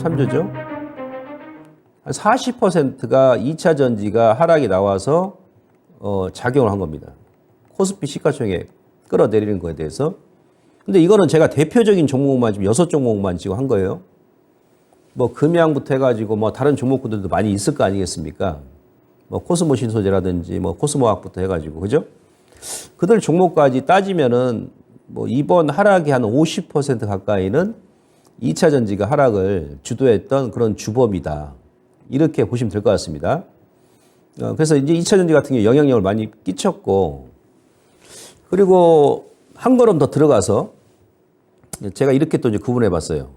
3조죠. 한 40%가 2차 전지가 하락이 나와서 작용을 한 겁니다. 코스피 시가총액 끌어내리는 거에 대해서. 근데 이거는 제가 대표적인 종목만 지금 6종목만 지금 한 거예요. 뭐 금양부터 해가지고 뭐 다른 종목들도 많이 있을 거 아니겠습니까? 뭐 코스모 신소재라든지 뭐 코스모학부터 해가지고 그죠? 그들 종목까지 따지면은 뭐 이번 하락이 한 50% 가까이는 2차 전지가 하락을 주도했던 그런 주범이다. 이렇게 보시면 될 것 같습니다. 그래서 이제 2차 전지 같은 경우 영향력을 많이 끼쳤고, 그리고 한 걸음 더 들어가서 제가 이렇게 또 이제 구분해 봤어요.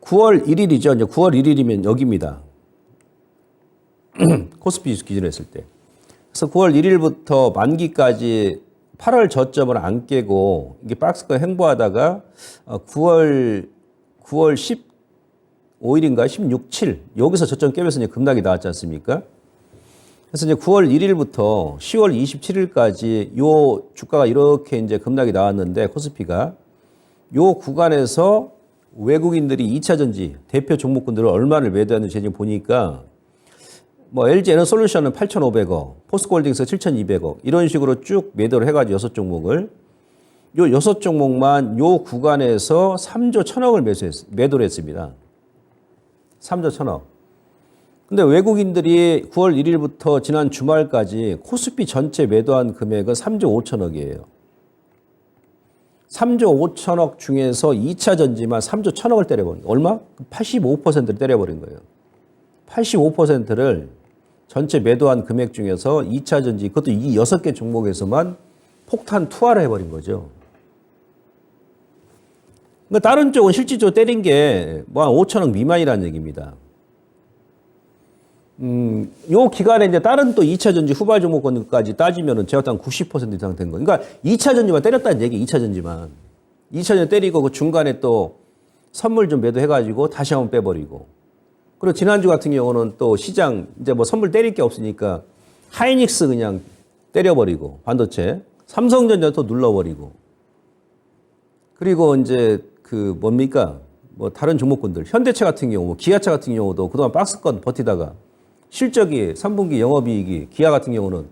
9월 1일이죠. 이제 9월 1일이면 여기입니다. 코스피 기준으로 했을 때. 그래서 9월 1일부터 만기까지 8월 저점을 안 깨고 이게 박스권 행보하다가 9월 15일인가 16, 7 여기서 저점 깨면서 이제 급락이 나왔지 않습니까? 그래서 이제 9월 1일부터 10월 27일까지 요 주가가 이렇게 이제 급락이 나왔는데 코스피가 요 구간에서 외국인들이 2차 전지 대표 종목군들을 얼마를 매도하는지 지금 보니까 뭐 LG 에너솔루션은 8,500억, 포스코홀딩스 7,200억 이런 식으로 쭉 매도를 해가지고 6종목을 요 6종목만 요 구간에서 3조 1,000억을 매도를 했습니다. 3조 1,000억. 근데 외국인들이 9월 1일부터 지난 주말까지 코스피 전체 매도한 금액은 3조 5천억이에요. 3조 5천억 중에서 2차 전지만 3조 1,000억을 때려버린 거예요. 얼마? 85%를 때려버린 거예요. 85%를 전체 매도한 금액 중에서 2차 전지, 그것도 이 6개 종목에서만 폭탄 투하를 해버린 거죠. 그러니까 다른 쪽은 실질적으로 때린 게 뭐 한 5천억 미만이라는 얘기입니다. 요 기간에 이제 다른 또 2차 전지 후발 종목권까지 따지면은 제가 한 90% 이상 된 거예요. 그러니까 2차 전지만 때렸다는 얘기, 2차 전지만. 2차 전지 때리고 그 중간에 또 선물 좀 매도해가지고 다시 한번 빼버리고. 그리고 지난주 같은 경우는 또 시장 이제 뭐 선물 때릴 게 없으니까 하이닉스 그냥 때려버리고 반도체. 삼성전자 또 눌러버리고. 그리고 이제 그 뭡니까? 뭐 다른 종목군들. 현대차 같은 경우, 뭐 기아차 같은 경우도 그동안 박스권 버티다가 실적이 3분기 영업이익이 기아 같은 경우는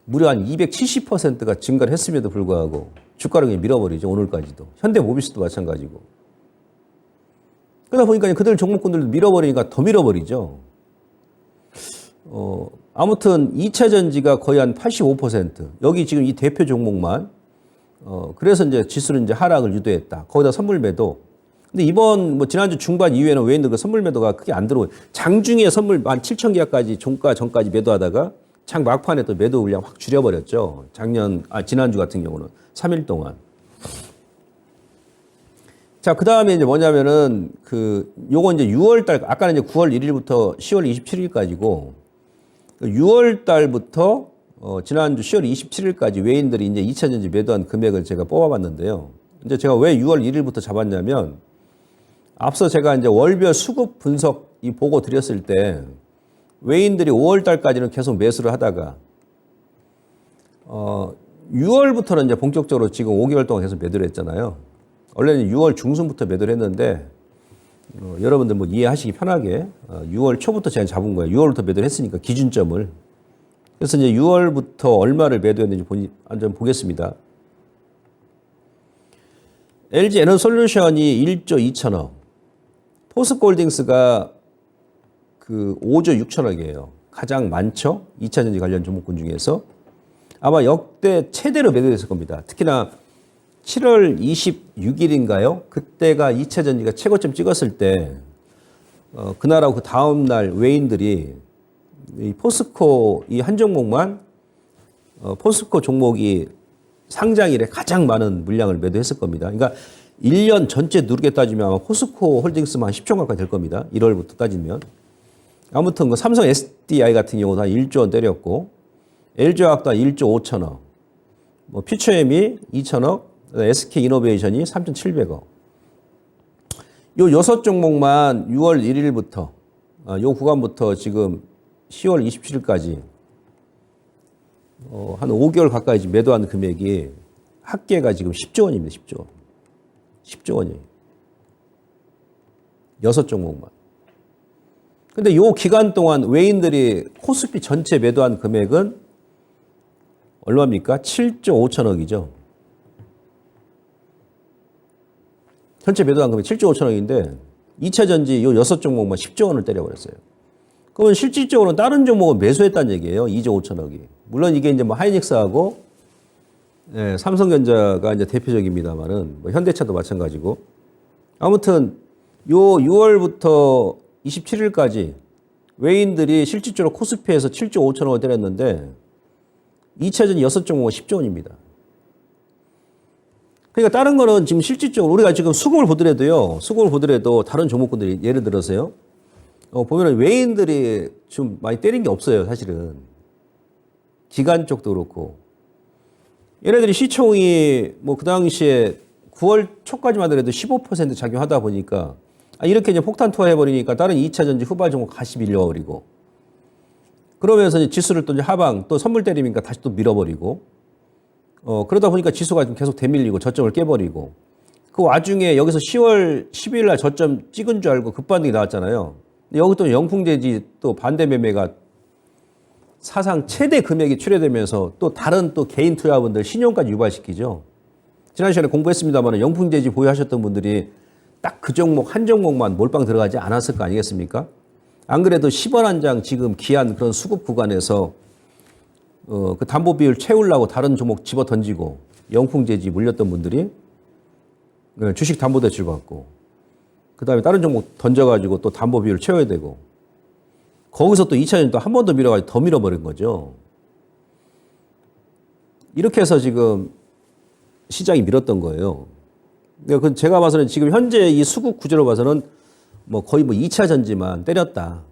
무려 한 270%가 증가를 했음에도 불구하고 주가를 그냥 밀어버리죠. 오늘까지도. 현대모비스도 마찬가지고. 그러다 보니까 그들 종목군들도 밀어버리니까 더 밀어버리죠. 아무튼 2차 전지가 거의 한 85%. 여기 지금 이 대표 종목만. 그래서 이제 지수는 이제 하락을 유도했다. 거기다 선물 매도. 근데 이번 뭐 지난주 중반 이후에는 외인들 그 선물 매도가 크게 안 들어오고 장중에 선물 17,000계약까지 종가 전까지 매도하다가 장 막판에 또 매도 물량 확 줄여버렸죠. 지난주 같은 경우는 3일 동안. 자, 그 다음에 이제 뭐냐면은 요거 이제 6월달, 아까는 이제 9월 1일부터 10월 27일까지고 6월달부터 지난주 10월 27일까지 외인들이 이제 2차 전지 매도한 금액을 제가 뽑아봤는데요. 이제 제가 왜 6월 1일부터 잡았냐면 앞서 제가 이제 월별 수급 분석 이 보고 드렸을 때 외인들이 5월 달까지는 계속 매수를 하다가 6월부터는 이제 본격적으로 지금 5개월 동안 계속 매도를 했잖아요. 원래는 6월 중순부터 매도를 했는데 여러분들 뭐 이해하시기 편하게 6월 초부터 제가 잡은 거예요. 6월부터 매도를 했으니까 기준점을. 그래서 이제 6월부터 얼마를 매도했는지 한번 보겠습니다. LG 에너솔루션이 1조 2천억, 포스코홀딩스가 5조 6천억이에요. 가장 많죠? 2차 전지 관련 종목군 중에서. 아마 역대 최대로 매도됐을 겁니다. 특히나 7월 26일인가요? 그때가 2차 전지가 최고점 찍었을 때 그날하고 그 다음날 외인들이 이 포스코 이 한 종목만 포스코 종목이 상장일에 가장 많은 물량을 매도했을 겁니다. 그러니까 1년 전체 누르게 따지면 아마 포스코 홀딩스만 10조 가까이 될 겁니다. 1월부터 따지면. 아무튼 그 삼성 SDI 같은 경우도 한 1조 원 때렸고 LG화학도 한 1조 5천억, 뭐 퓨처엠이 2천억, SK이노베이션이 3,700억. 요 6종목만 6월 1일부터 요 구간부터 지금 10월 27일까지 한 5개월 가까이 지금 매도한 금액이 합계가 지금 10조 원입니다. 10조. 10조 원이에요. 6종목만. 근데 요 기간 동안 외인들이 코스피 전체 매도한 금액은 얼마입니까? 7조 5천억이죠. 전체 매도한 금액 7조 5천억인데 2차전지 요 6종목만 10조 원을 때려버렸어요. 그러면 실질적으로는 다른 종목은 매수했다는 얘기예요. 2조 5천억이. 물론 이게 이제 뭐 하이닉스하고 삼성전자가 이제 대표적입니다만은 뭐 현대차도 마찬가지고. 아무튼 요 6월부터 27일까지 외인들이 실질적으로 코스피에서 7조 5천억을 때렸는데 2차전지 6종목은 10조 원입니다. 그러니까 다른 거는 지금 실질적으로 우리가 지금 수급을 보더라도 다른 종목군들이 예를 들어서요. 보면은 외인들이 좀 많이 때린 게 없어요, 사실은. 기관 쪽도 그렇고. 얘네들이 시총이 뭐 그 당시에 9월 초까지만 하더라도 15% 작용하다 보니까 이렇게 이제 폭탄 투하해버리니까 다른 2차전지 후발 종목 다시 밀려버리고 그러면서 이제 지수를 또 이제 하방 또 선물 때리니까 다시 또 밀어버리고 그러다 보니까 지수가 좀 계속 대밀리고 저점을 깨버리고 그 와중에 여기서 10월 10일 날 저점 찍은 줄 알고 급반등이 나왔잖아요. 근데 여기 또 영풍재지 또 반대 매매가 사상 최대 금액이 출회되면서 또 다른 또 개인 투자분들 신용까지 유발시키죠. 지난 시간에 공부했습니다만 영풍재지 보유하셨던 분들이 딱 그 종목 한 종목만 몰빵 들어가지 않았을 거 아니겠습니까? 안 그래도 10원 한 장 지금 귀한 그런 수급 구간에서 그 담보 비율 채우려고 다른 종목 집어 던지고 영풍재지 물렸던 분들이 주식 담보대출 받고 그다음에 다른 종목 던져가지고 또 담보 비율 채워야 되고 거기서 또 2차전지 또 한 번 더 밀어가지고 더 밀어버린 거죠. 이렇게 해서 지금 시장이 밀었던 거예요. 그러니까 제가 봐서는 지금 현재 이 수급 구조로 봐서는 뭐 거의 뭐 2차 전지만 때렸다.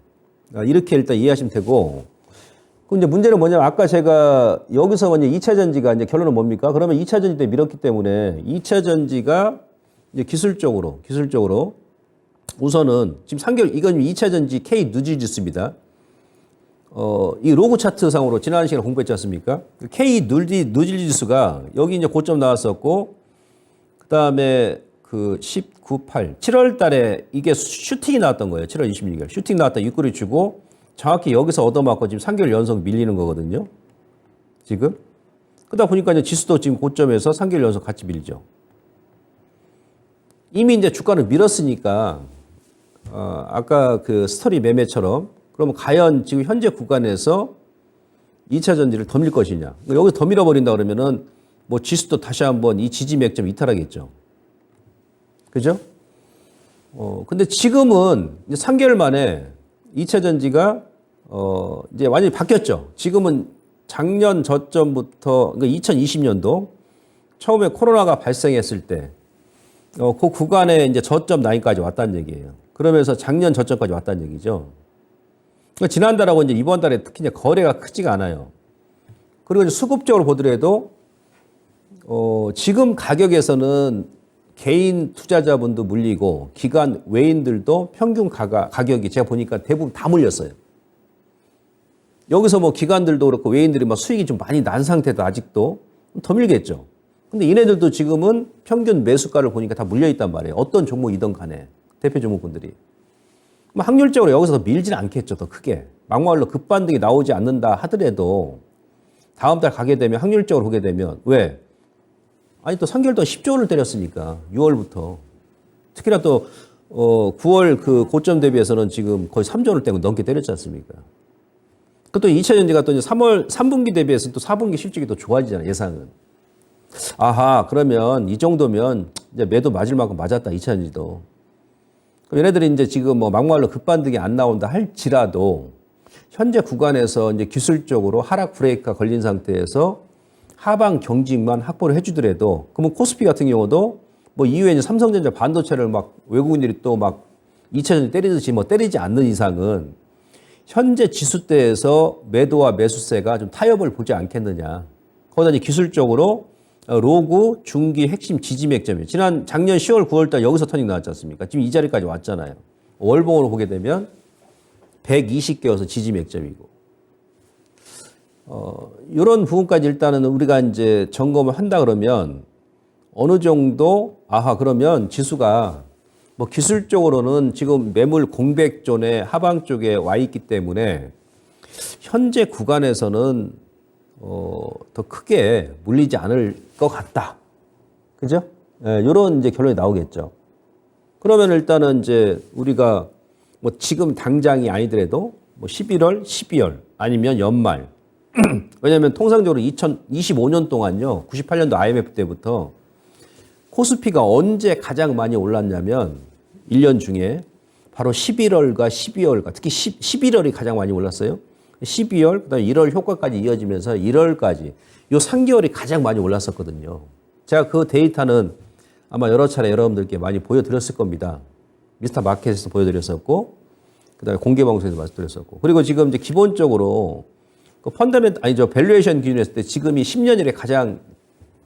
이렇게 일단 이해하시면 되고. 그럼 이제 문제는 뭐냐면 아까 제가 여기서 먼저 2차 전지가 이제 결론은 뭡니까? 그러면 2차 전지 때 밀었기 때문에 2차 전지가 이제 기술적으로 우선은 지금 3개월 이건 2차 전지 K 누지 지수입니다. 이 로그 차트 상으로 지난 시간에 공부했지 않습니까? K 누지 지수가 여기 이제 고점 나왔었고 그다음에 그 7월 달에 이게 슈팅이 나왔던 거예요. 7월 26일. 슈팅 나왔다 윗꼬리 주고 정확히 여기서 얻어맞고 지금 3개월 연속 밀리는 거거든요. 지금. 그러다 보니까 이제 지수도 지금 고점에서 3개월 연속 같이 밀죠. 이미 이제 주가를 밀었으니까 아까 그 스토리 매매처럼 그러면 과연 지금 현재 구간에서 2차 전지를 더 밀 것이냐. 여기서 더 밀어버린다 그러면은 뭐 지수도 다시 한번 이 지지 맥점 이탈하겠죠. 그죠? 근데 지금은 이제 3개월 만에 2차 전지가 이제 완전히 바뀌었죠. 지금은 작년 저점부터 그러니까 2020년도 처음에 코로나가 발생했을 때 그 구간에 이제 저점 라인까지 왔다는 얘기예요. 그러면서 작년 저점까지 왔다는 얘기죠. 그러니까 지난달하고 이제 이번 달에 특히 이제 거래가 크지가 않아요. 그리고 이제 수급적으로 보더라도 지금 가격에서는 개인 투자자분도 물리고 기관 외인들도 평균 가격이 제가 보니까 대부분 다 물렸어요. 여기서 뭐 기관들도 그렇고 외인들이 막 수익이 좀 많이 난 상태도 아직도 더 밀겠죠. 근데 얘네들도 지금은 평균 매수가를 보니까 다 물려있단 말이에요. 어떤 종목이든 간에 대표 종목군들이. 확률적으로 여기서 더 밀지는 않겠죠. 더 크게. 막말로 급반등이 나오지 않는다 하더라도 다음 달 가게 되면 확률적으로 보게 되면 왜? 아니 또 3개월 동안 10조 원을 때렸으니까 6월부터. 특히나 또 9월 그 고점 대비해서는 지금 거의 3조 원을 넘게 때렸지 않습니까? 또 2차 전지가 또 이제 3분기 대비해서 또 4분기 실적이 더 좋아지잖아요. 예상은. 아하, 그러면 이 정도면 이제 매도 맞을 만큼 맞았다. 2차 전지도. 얘네들이 이제 지금 뭐 막말로 급반등이 안 나온다 할지라도 현재 구간에서 이제 기술적으로 하락 브레이크가 걸린 상태에서 하방 경직만 확보를 해주더라도 그러면 코스피 같은 경우도 뭐 이후에 이제 삼성전자 반도체를 막 외국인들이 또 막 2차 전지 때리듯이 뭐 때리지 않는 이상은 현재 지수대에서 매도와 매수세가 좀 타협을 보지 않겠느냐. 거기다 이제 기술적으로 로그 중기 핵심 지지 맥점이에요. 작년 10월 9월 달 여기서 터닝 나왔지 않습니까? 지금 이 자리까지 왔잖아요. 월봉으로 보게 되면 120개여서 지지 맥점이고. 이런 부분까지 일단은 우리가 이제 점검을 한다 그러면 어느 정도, 그러면 지수가 뭐 기술적으로는 지금 매물 공백존의 하방 쪽에 와 있기 때문에 현재 구간에서는 더 크게 물리지 않을 것 같다. 그죠? 예, 이런 이제 결론이 나오겠죠. 그러면 일단은 이제 우리가 뭐 지금 당장이 아니더라도 뭐 11월, 12월 아니면 연말. 왜냐하면 통상적으로 2025년 동안요, 98년도 IMF 때부터 코스피가 언제 가장 많이 올랐냐면 1년 중에 바로 11월과 12월과 특히 11월이 가장 많이 올랐어요. 12월, 그다음에 1월 효과까지 이어지면서 1월까지 요 3개월이 가장 많이 올랐었거든요. 제가 그 데이터는 아마 여러 차례 여러분들께 많이 보여드렸을 겁니다. 미스터 마켓에서 보여드렸었고, 그다음에 공개 방송에서 말씀드렸었고, 그리고 지금 이제 기본적으로 그 밸류에이션 기준으로 했을 때 지금이 10년일에 가장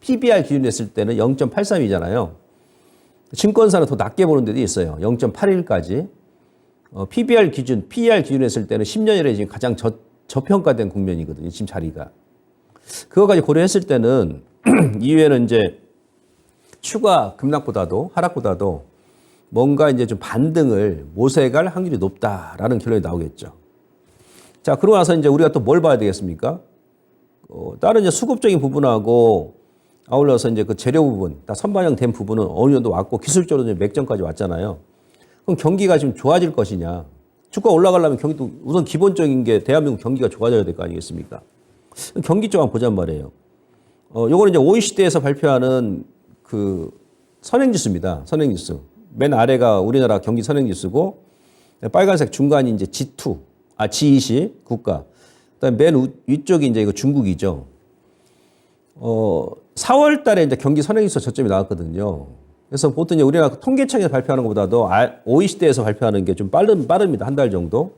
PBR 기준으로 했을 때는 0.83이잖아요. 증권사는 더 낮게 보는 데도 있어요. 0.81까지. PBR 기준, PER 기준으로 했을 때는 10년일에 지금 가장 저평가된 국면이거든요. 지금 자리가. 그거까지 고려했을 때는 이후에는 이제 추가 급락보다도 하락보다도 뭔가 이제 좀 반등을 모색할 확률이 높다라는 결론이 나오겠죠. 자, 그러고 나서 이제 우리가 또 뭘 봐야 되겠습니까? 다른 이제 수급적인 부분하고 아울러서 이제 그 재료 부분, 다 선반영된 부분은 어느 정도 왔고 기술적으로 이제 맥점까지 왔잖아요. 그럼 경기가 지금 좋아질 것이냐? 주가 올라가려면 경기도 우선 기본적인 게 대한민국 경기가 좋아져야 될 거 아니겠습니까? 경기 쪽 한번 보자는 말이에요. 요거는 이제 OECD에서 발표하는 그 선행지수입니다. 선행지수. 맨 아래가 우리나라 경기 선행지수고 빨간색 중간이 이제 G20 국가. 그다음에 맨 위쪽이 이제 이거 중국이죠. 4월 달에 이제 경기 선행지수 저점이 나왔거든요. 그래서 보통 이제 우리나라 통계청에서 발표하는 것보다도 OECD에서 발표하는 게 좀 빠릅니다. 한 달 정도.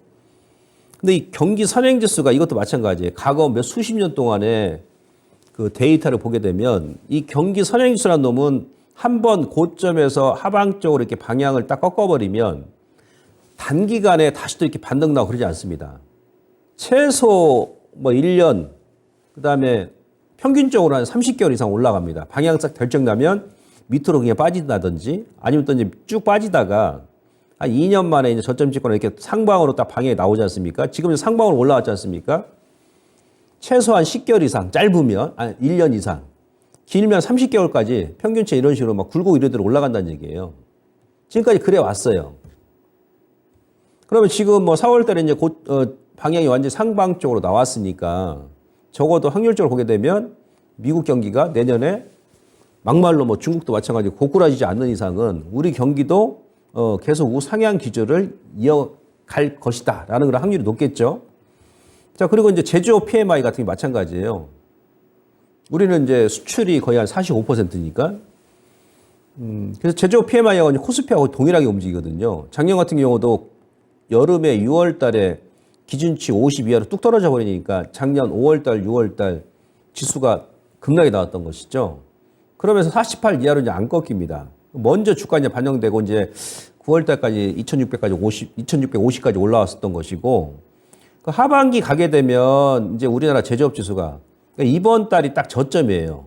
근데 이 경기 선행지수가 이것도 마찬가지예요. 과거 몇 수십 년 동안에 그 데이터를 보게 되면 이 경기 선행지수라는 놈은 한번 고점에서 하방 쪽으로 이렇게 방향을 딱 꺾어버리면 단기간에 다시 또 이렇게 반등 나고 그러지 않습니다. 최소 뭐 1년, 그 다음에 평균적으로 한 30개월 이상 올라갑니다. 방향 싹 결정나면 밑으로 그냥 빠진다든지 아니면 또 이제 쭉 빠지다가 한 2년 만에 이제 저점 찍거나 이렇게 상방으로 딱 방향이 나오지 않습니까? 지금 상방으로 올라왔지 않습니까? 최소한 10개월 이상, 짧으면 1년 이상, 길면 30개월까지 평균치 이런 식으로 막 굴곡 이래대로 올라간다는 얘기예요. 지금까지 그래 왔어요. 그러면 지금 뭐 4월 달에 이제 방향이 완전히 상방 쪽으로 나왔으니까 적어도 확률적으로 보게 되면 미국 경기가 내년에 막말로 뭐 중국도 마찬가지로 고꾸라지지 않는 이상은 우리 경기도 계속 우상향 기조를 이어갈 것이다 라는 그런 확률이 높겠죠. 자, 그리고 이제 제조업 PMI 같은 게 마찬가지예요. 우리는 이제 수출이 거의 한 45%니까. 그래서 제조업 PMI하고 코스피하고 동일하게 움직이거든요. 작년 같은 경우도 여름에 6월 달에 기준치 50 이하로 뚝 떨어져 버리니까 작년 5월 달, 6월 달 지수가 급락이 나왔던 것이죠. 그러면서 48 이하로 이제 안 꺾입니다. 먼저 주가 이제 반영되고 이제 9월 달까지 2650까지 올라왔었던 것이고, 그 하반기 가게 되면 이제 우리나라 제조업 지수가 그러니까 이번 달이 딱 저점이에요.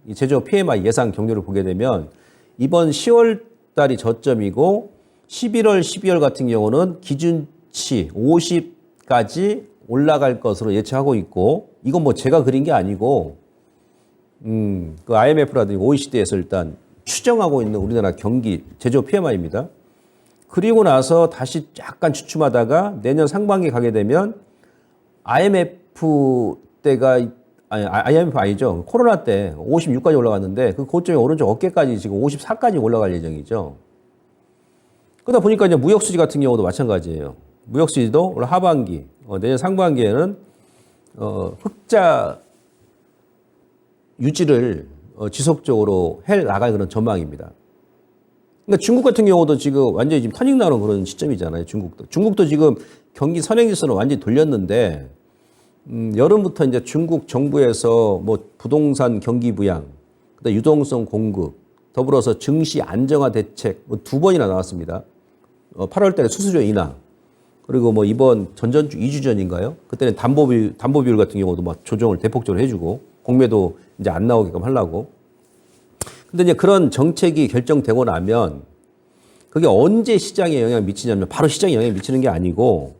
이 제조업 PMI 예상 경로를 보게 되면 이번 10월 달이 저점이고 11월, 12월 같은 경우는 기준치 50까지 올라갈 것으로 예측하고 있고, 이건 뭐 제가 그린 게 아니고 그 IMF라든지 OECD에서 일단 추정하고 있는 우리나라 경기 제조업 PMI입니다. 그리고 나서 다시 약간 주춤하다가 내년 상반기 가게 되면 IMF 때가 IMF 아니죠. 코로나 때 56까지 올라갔는데 그 고점이 오른쪽 어깨까지 지금 54까지 올라갈 예정이죠. 그러다 보니까 이제 무역수지 같은 경우도 마찬가지예요. 무역수지도 올 하반기, 내년 상반기에는 흑자 유지를 지속적으로 해 나갈 그런 전망입니다. 그러니까 중국 같은 경우도 지금 완전히 지금 터닝 나오는 그런 시점이잖아요. 중국도 지금 경기 선행지수는 완전히 돌렸는데 여름부터 이제 중국 정부에서 뭐 부동산 경기 부양, 그다음 유동성 공급, 더불어서 증시 안정화 대책 뭐 2번이나 나왔습니다. 8월 달에 수수료 인하, 그리고 뭐 이번 전전주 2주 전인가요? 그때는 담보 비율 같은 경우도 막 조정을 대폭적으로 해주고 공매도 이제 안 나오게끔 하려고. 근데 이제 그런 정책이 결정되고 나면 그게 언제 시장에 영향을 미치냐면 바로 시장에 영향을 미치는 게 아니고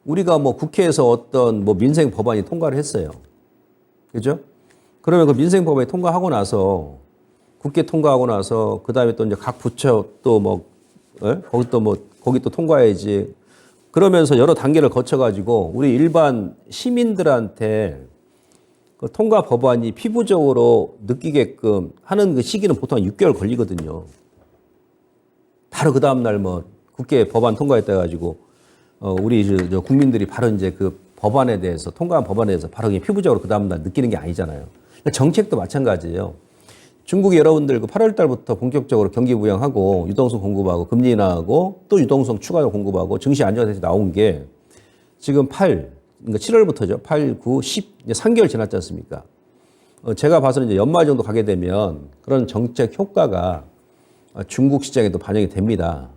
우리가 뭐 국회에서 어떤 뭐 민생 법안이 통과를 했어요. 그죠? 그러면 그 민생 법안이 통과하고 나서 국회 통과하고 나서 그다음에 또 이제 각 부처 또 뭐 거기 또 통과해야지. 그러면서 여러 단계를 거쳐 가지고 우리 일반 시민들한테 그 통과 법안이 피부적으로 느끼게끔 하는 그 시기는 보통 한 6개월 걸리거든요. 바로 그 다음 날 뭐 국회 법안 통과했다 가지고 우리 저 국민들이 바로 이제 그 법안에 대해서 통과한 법안에 대해서 바로 그냥 피부적으로 그 다음 날 느끼는 게 아니잖아요. 그러니까 정책도 마찬가지예요. 중국이 여러분들 그 8월 달부터 본격적으로 경기 부양하고 유동성 공급하고 금리 인하하고 또 유동성 추가로 공급하고 증시 안정화돼서 나온 게 지금 그러니까 7월부터죠. 8, 9, 10 이제 3개월 지났지 않습니까? 제가 봐서는 이제 연말 정도 가게 되면 그런 정책 효과가 중국 시장에도 반영이 됩니다.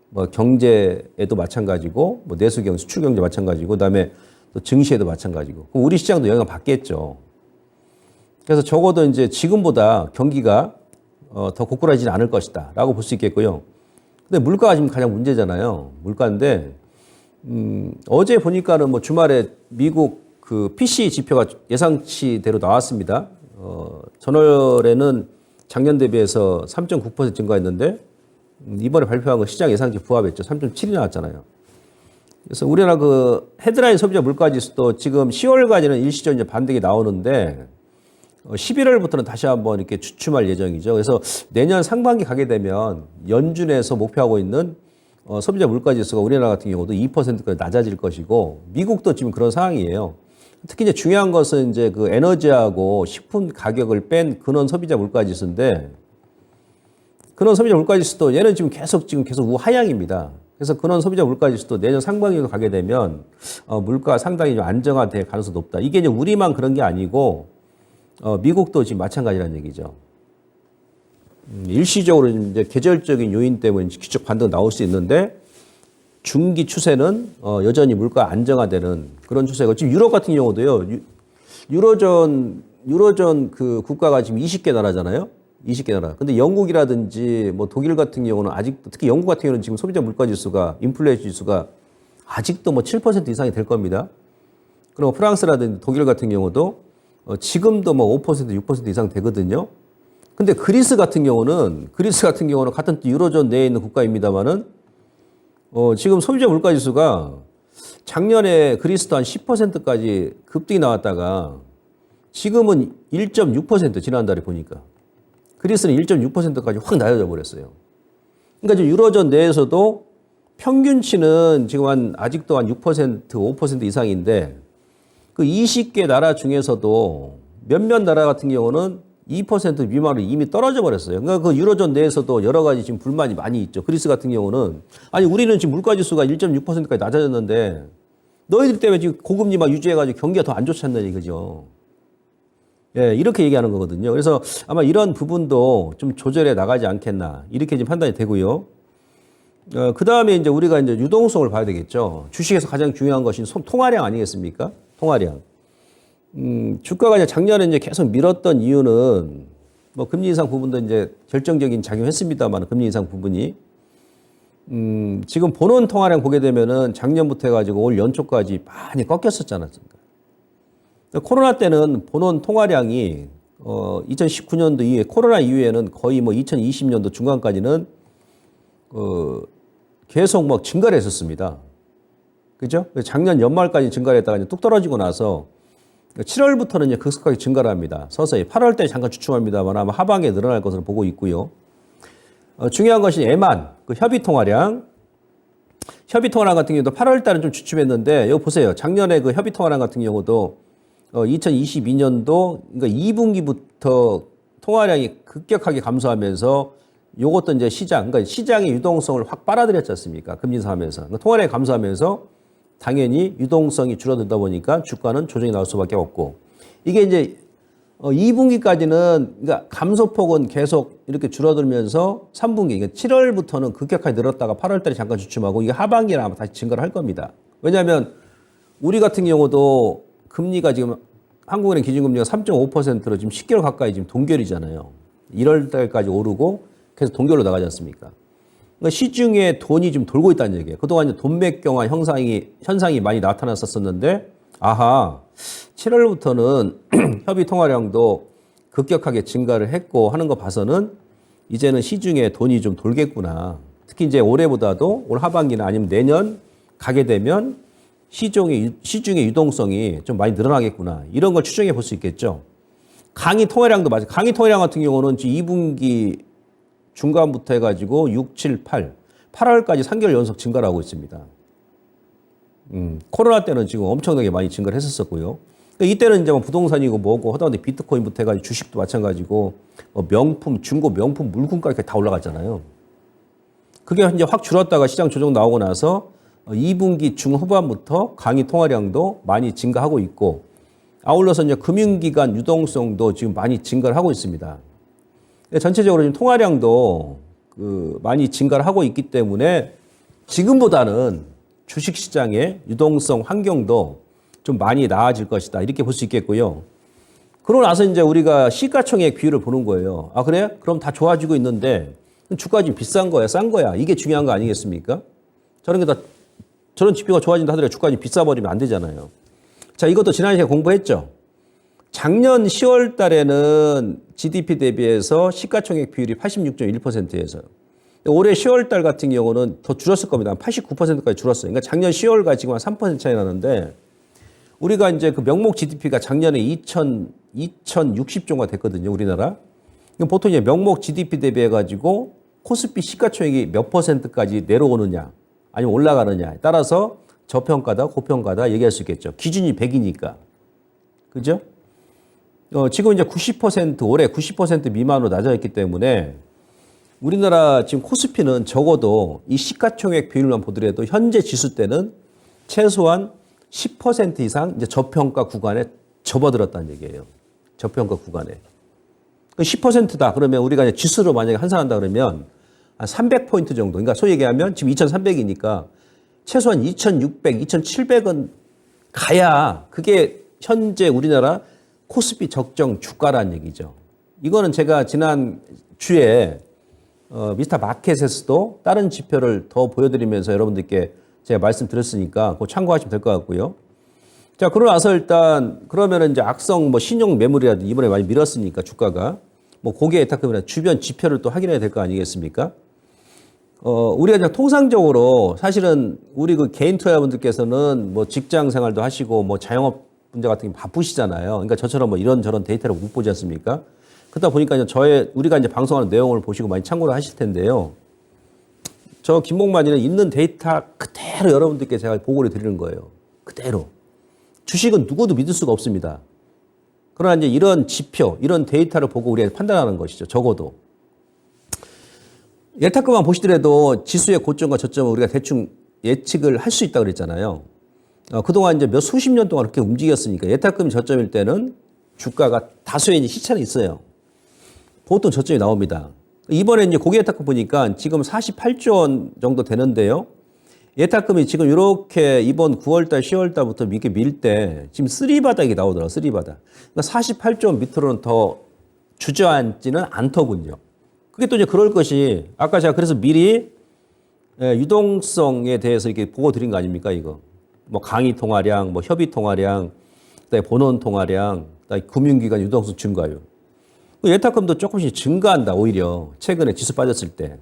뭐 경제에도 마찬가지고, 뭐 내수 경제, 수출 경제 마찬가지고, 그다음에 또 증시에도 마찬가지고, 그럼 우리 시장도 영향을 받겠죠. 그래서 적어도 이제 지금보다 경기가 더 고꾸라지지 않을 것이다라고 볼 수 있겠고요. 근데 물가가 지금 가장 문제잖아요. 물가인데 어제 보니까는 뭐 주말에 미국 그 PCE 지표가 예상치대로 나왔습니다. 전월에는 작년 대비해서 3.9% 증가했는데 이번에 발표한 거 시장 예상치 부합했죠. 3.7이 나왔잖아요. 그래서 우리나라 그 헤드라인 소비자 물가 지수도 지금 10월까지는 일시적으로 이제 반등이 나오는데 11월부터는 다시 한번 이렇게 주춤할 예정이죠. 그래서 내년 상반기 가게 되면 연준에서 목표하고 있는 소비자 물가 지수가 우리나라 같은 경우도 2%까지 낮아질 것이고 미국도 지금 그런 상황이에요. 특히 이제 중요한 것은 이제 그 에너지하고 식품 가격을 뺀 근원 소비자 물가 지수인데 근원 소비자 물가 지수도 얘는 지금 계속 우하향입니다. 그래서 근원 소비자 물가 지수도 내년 상반기로 가게 되면 물가가 상당히 좀 안정화될 가능성이 높다. 이게 이제 우리만 그런 게 아니고 미국도 지금 마찬가지라는 얘기죠. 일시적으로 이제 계절적인 요인 때문에 기적 반등 나올 수 있는데 중기 추세는 여전히 물가 안정화되는 그런 추세고 지금 유럽 같은 경우도요. 유로존 그 국가가 지금 20개 나라잖아요. 20개 나라. 근데 영국이라든지 뭐 독일 같은 경우는 아직도 특히 영국 같은 경우는 지금 소비자 물가 지수가 인플레이션 지수가 아직도 뭐 7% 이상이 될 겁니다. 그리고 프랑스라든지 독일 같은 경우도 지금도 뭐 5%, 6% 이상 되거든요. 근데 그리스 같은 경우는 같은 유로존 내에 있는 국가입니다만은 지금 소비자 물가 지수가 작년에 그리스도 한 10%까지 급등이 나왔다가 지금은 1.6% 지난달에 보니까 그리스는 1.6%까지 확 낮아져 버렸어요. 그러니까 지금 유로존 내에서도 평균치는 지금 아직도 한 6%, 5% 이상인데 그 20개 나라 중에서도 몇몇 나라 같은 경우는 2% 미만으로 이미 떨어져 버렸어요. 그러니까 그 유로존 내에서도 여러 가지 지금 불만이 많이 있죠. 그리스 같은 경우는 아니 우리는 지금 물가 지수가 1.6%까지 낮아졌는데 너희들 때문에 지금 고금리 막 유지해가지고 경기가 더 안 좋지 않나 이거죠. 예, 이렇게 얘기하는 거거든요. 그래서 아마 이런 부분도 좀 조절해 나가지 않겠나 이렇게 지금 판단이 되고요. 그 다음에 이제 우리가 이제 유동성을 봐야 되겠죠. 주식에서 가장 중요한 것이 통화량 아니겠습니까? 통화량. 주가가 이제 작년에 이제 계속 밀었던 이유는 뭐 금리 인상 부분도 이제 결정적인 작용했습니다만 금리 인상 부분이 지금 본원 통화량 보게 되면은 작년부터 해가지고 올 연초까지 많이 꺾였었지 않았습니까? 코로나 때는 본원 통화량이 2019년도 이후에 코로나 이후에는 거의 뭐 2020년도 중간까지는 계속 막 증가를 했었습니다. 그죠? 작년 연말까지 증가를 했다가 이제 뚝 떨어지고 나서 7월부터는 이제 급속하게 증가를 합니다. 서서히 8월 때 잠깐 주춤합니다만 아마 하반기에 늘어날 것으로 보고 있고요. 중요한 것이 에만, 그 협의 통화량 같은 경우도 8월 달은 좀 주춤했는데 여기 보세요. 작년에 그 협의 통화량 같은 경우도 2022년도 그러니까 2분기부터 통화량이 급격하게 감소하면서 요것도 이제 그러니까 시장의 유동성을 확 빨아들였지 않습니까? 금리 인상하면서. 그러니까 통화량이 감소하면서 당연히 유동성이 줄어들다 보니까 주가는 조정이 나올 수밖에 없고 이게 이제 2분기까지는 그러니까 감소폭은 계속 이렇게 줄어들면서 3분기 그러니까 7월부터는 급격하게 늘었다가 8월 달에 잠깐 주춤하고 이게 하반기에 아마 다시 증가를 할 겁니다. 왜냐하면 우리 같은 경우도 금리가 지금 한국은행 기준금리가 3.5%로 지금 10개월 가까이 지금 동결이잖아요. 1월 달까지 오르고 계속 동결로 나가지 않습니까? 그러니까 시중에 돈이 좀 돌고 있다는 얘기예요. 그동안 이제 돈맥경화 현상이 많이 나타났었는데, 아하, 7월부터는 협의 통화량도 급격하게 증가를 했고 하는 거 봐서는 이제는 시중에 돈이 좀 돌겠구나. 특히 이제 올해보다도 올 하반기나 아니면 내년 가게 되면 시중의 유동성이 좀 많이 늘어나겠구나. 이런 걸 추정해 볼 수 있겠죠. 강의 통화량도 맞아요. 강의 통화량 같은 경우는 2분기 중간부터 해가지고 6, 7, 8월까지 3개월 연속 증가를 하고 있습니다. 코로나 때는 지금 엄청나게 많이 증가를 했었고요. 이때는 이제 뭐 부동산이고 뭐고 하다 보니 비트코인부터 해가지고 주식도 마찬가지고 명품, 중고 명품 물품까지 다 올라갔잖아요. 그게 이제 확 줄었다가 시장 조정 나오고 나서 2분기 중후반부터 강의 통화량도 많이 증가하고 있고 아울러서 이제 금융기관 유동성도 지금 많이 증가를 하고 있습니다. 전체적으로 지금 통화량도 많이 증가를 하고 있기 때문에 지금보다는 주식시장의 유동성 환경도 좀 많이 나아질 것이다. 이렇게 볼 수 있겠고요. 그러고 나서 이제 우리가 시가총액 비율을 보는 거예요. 아, 그래? 그럼 다 좋아지고 있는데 주가 지금 비싼 거야, 싼 거야? 이게 중요한 거 아니겠습니까? 저런 지표가 좋아진다 하더라도 주가 비싸버리면 안 되잖아요. 자, 이것도 지난 시간에 공부했죠. 작년 10월 달에는 GDP 대비해서 시가총액 비율이 86.1%에서 올해 10월 달 같은 경우는 더 줄었을 겁니다. 89%까지 줄었어요. 그러니까 작년 10월과 지금 한 3% 차이 나는데 우리가 이제 그 명목 GDP가 작년에 2060조가 됐거든요. 우리나라. 보통 이제 명목 GDP 대비해가지고 코스피 시가총액이 몇 %까지 내려오느냐 아니면 올라가느냐에 따라서 저평가다, 고평가다 얘기할 수 있겠죠. 기준이 100이니까. 그죠? 지금 이제 90% 올해 90% 미만으로 낮아 있기 때문에 우리나라 지금 코스피는 적어도 이 시가총액 비율만 보더라도 현재 지수 때는 최소한 10% 이상 이제 저평가 구간에 접어들었다는 얘기예요. 저평가 구간에. 10%다 그러면 우리가 이제 지수로 만약에 환산한다 그러면 한 300포인트 정도. 그러니까 소위 얘기하면 지금 2300이니까 최소한 2600, 2700은 가야 그게 현재 우리나라 코스피 적정 주가라는 얘기죠. 이거는 제가 지난 주에 미스터 마켓에서도 다른 지표를 더 보여드리면서 여러분들께 제가 말씀드렸으니까 그거 참고하시면 될 것 같고요. 자, 그러고 나서 일단 그러면은 이제 악성 뭐 신용 매물이라도 이번에 많이 밀었으니까 주가가 뭐 고객 예탁금이나 주변 지표를 또 확인해야 될 거 아니겠습니까? 우리가 그냥 통상적으로 사실은 우리 그 개인 투자자분들께서는 뭐 직장 생활도 하시고 뭐 자영업 분자 같은 게 바쁘시잖아요. 그러니까 저처럼 뭐 이런저런 데이터를 못 보지 않습니까? 그러다 보니까 이제 우리가 이제 방송하는 내용을 보시고 많이 참고를 하실 텐데요. 저 김목만이는 있는 데이터 그대로 여러분들께 제가 보고를 드리는 거예요. 그대로. 주식은 누구도 믿을 수가 없습니다. 그러나 이제 이런 지표, 이런 데이터를 보고 우리가 판단하는 것이죠. 적어도. 예탁금만 보시더라도 지수의 고점과 저점을 우리가 대충 예측을 할 수 있다고 그랬잖아요. 그동안 이제 수십 년 동안 그렇게 움직였으니까 예탁금이 저점일 때는 주가가 다수의 이제 시차는 있어요. 보통 저점이 나옵니다. 이번에 이제 고객 예탁금 보니까 지금 48조 원 정도 되는데요. 예탁금이 지금 이렇게 이번 9월달, 10월달부터 이렇게 밀 때 지금 쓰리바닥이 나오더라고요. 쓰리바닥. 그러니까 48조 원 밑으로는 더 주저앉지는 않더군요. 그게 또 이제 그럴 것이 아까 제가 그래서 미리 유동성에 대해서 이렇게 보고 드린 거 아닙니까, 이거. 뭐 강의 통화량, 뭐 협의 통화량, 그다음에 본원 통화량, 그다음에 금융기관 유동성 증가율. 예탁금도 조금씩 증가한다, 오히려. 최근에 지수 빠졌을 때.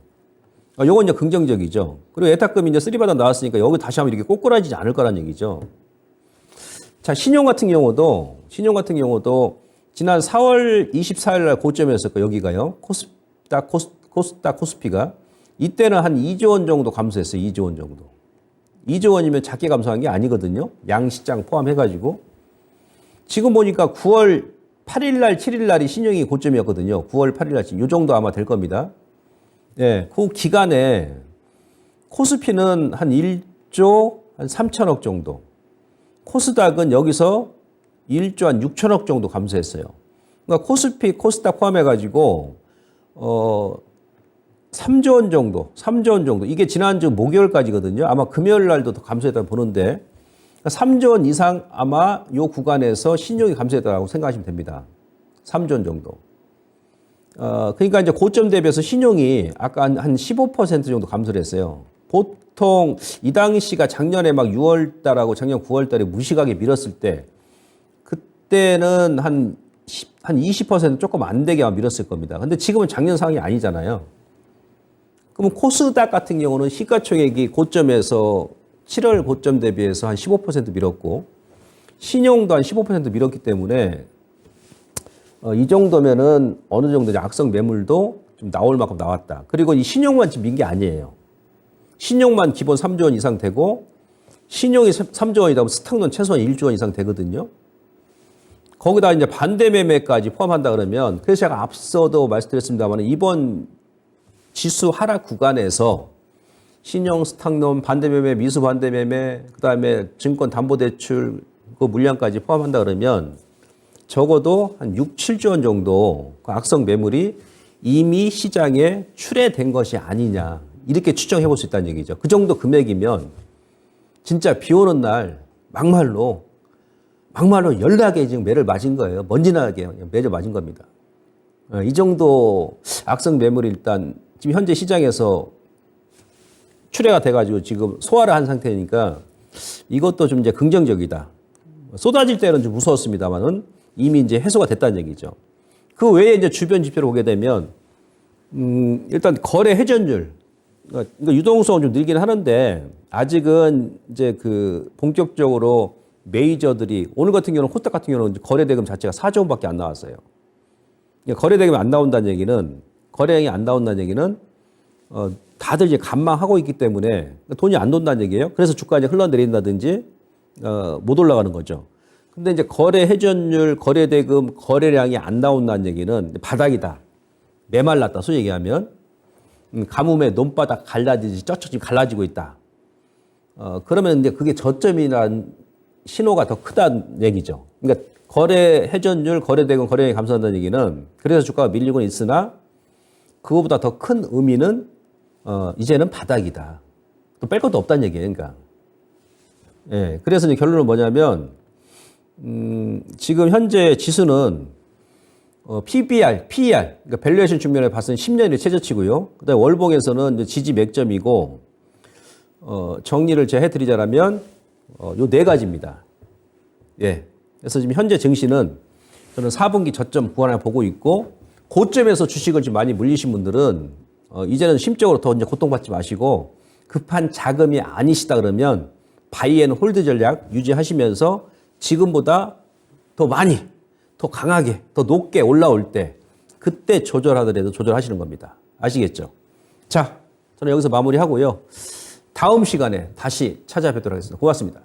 요건 이제 긍정적이죠. 그리고 예탁금이 이제 쓰리바닥 나왔으니까 여기 다시 한번 이렇게 꼬꾸라지지 않을 거란 얘기죠. 자, 신용 같은 경우도 지난 4월 24일 날 고점이었을 거예요, 여기가요. 코스피가. 이때는 한 2조 원 정도 감소했어요, 2조 원 정도. 2조 원이면 작게 감소한 게 아니거든요. 양시장 포함해가지고. 지금 보니까 9월 8일 날, 7일 날이 신용이 고점이었거든요. 9월 8일 날, 이 정도 아마 될 겁니다. 예, 그 기간에 코스피는 한 1조 한 3천억 정도. 코스닥은 여기서 1조 한 6천억 정도 감소했어요. 그러니까 코스피, 코스닥 포함해가지고, 3조 원 정도. 이게 지난주 목요일까지거든요. 아마 금요일 날도 더 감소했다고 보는데, 3조 원 이상 아마 이 구간에서 신용이 감소했다고 생각하시면 됩니다. 3조 원 정도. 그러니까 이제 고점 대비해서 신용이 아까 한 15% 정도 감소를 했어요. 보통 이 당시가 작년에 막 6월 달하고 작년 9월 달에 무식하게 밀었을 때 그때는 한 20% 조금 안 되게 밀었을 겁니다. 근데 지금은 작년 상황이 아니잖아요. 그러면 코스닥 같은 경우는 시가총액이 고점에서 7월 고점 대비해서 한 15% 밀었고 신용도 한 15% 밀었기 때문에 이 정도면은 어느 정도 악성 매물도 좀 나올 만큼 나왔다. 그리고 이 신용만 지금 민 게 아니에요. 신용만 기본 3조 원 이상 되고 신용이 3조 원이다 보면 스탁론 최소한 1조 원 이상 되거든요. 거기다 이제 반대 매매까지 포함한다 그러면 그래서 제가 앞서도 말씀드렸습니다만 이번 지수 하락 구간에서 신용 스탁론 반대 매매, 미수 반대 매매, 그다음에 증권 담보 대출 그 물량까지 포함한다 그러면 적어도 한 6, 7조 원 정도 그 악성 매물이 이미 시장에 출회된 것이 아니냐 이렇게 추정해 볼 수 있다는 얘기죠. 그 정도 금액이면 진짜 비 오는 날 막말로 연락에 지금 매를 맞은 거예요. 먼지나게 매를 맞은 겁니다. 이 정도 악성 매물이 일단 지금 현재 시장에서 출회가 돼가지고 지금 소화를 한 상태니까 이것도 좀 이제 긍정적이다. 쏟아질 때는 좀 무서웠습니다만은 이미 이제 해소가 됐다는 얘기죠. 그 외에 이제 주변 지표를 보게 되면 일단 거래 회전율, 그러니까 유동성은 좀 늘긴 하는데 아직은 이제 그 본격적으로 메이저들이 오늘 같은 경우는 코스닥 같은 경우는 거래 대금 자체가 4조 원밖에 안 나왔어요. 그러니까 거래 대금이 안 나온다는 얘기는 거래량이 안 나온다는 얘기는 다들 이제 감망하고 있기 때문에 돈이 안 돈다는 얘기예요. 그래서 주가 이제 흘러내린다든지 못 올라가는 거죠. 근데 이제 거래 회전율, 거래 대금, 거래량이 안 나온다는 얘기는 바닥이다. 메말랐다. 소위 얘기하면 가뭄에 논바닥 갈라지듯이 쩍쩍 지금 갈라지고 있다. 그러면 이제 그게 저점이라는 신호가 더 크다는 얘기죠. 그러니까 거래 회전율, 거래 대금, 거래량이 감소한다는 얘기는 그래서 주가가 밀리고 있으나 그거보다 더 큰 의미는 이제는 바닥이다. 또 뺄 것도 없다는 얘기예요. 그러니까. 예. 그래서 이제 결론은 뭐냐면 지금 현재 지수는 PBR, PER, 그러니까 밸류에이션 측면에 봤을 때 10년이 최저치고요. 그다음에 월봉에서는 이제 지지 맥점이고 정리를 제가 해드리자면 요 네 가지입니다. 예. 그래서 지금 현재 증시는 저는 4분기 저점 구간을 보고 있고 고점에서 주식을 좀 많이 물리신 분들은 이제는 심적으로 더 이제 고통받지 마시고 급한 자금이 아니시다 그러면 바이 앤 홀드 전략 유지하시면서 지금보다 더 많이, 더 강하게, 더 높게 올라올 때 그때 조절하더라도 조절하시는 겁니다. 아시겠죠? 자, 저는 여기서 마무리하고요. 다음 시간에 다시 찾아뵙도록 하겠습니다. 고맙습니다.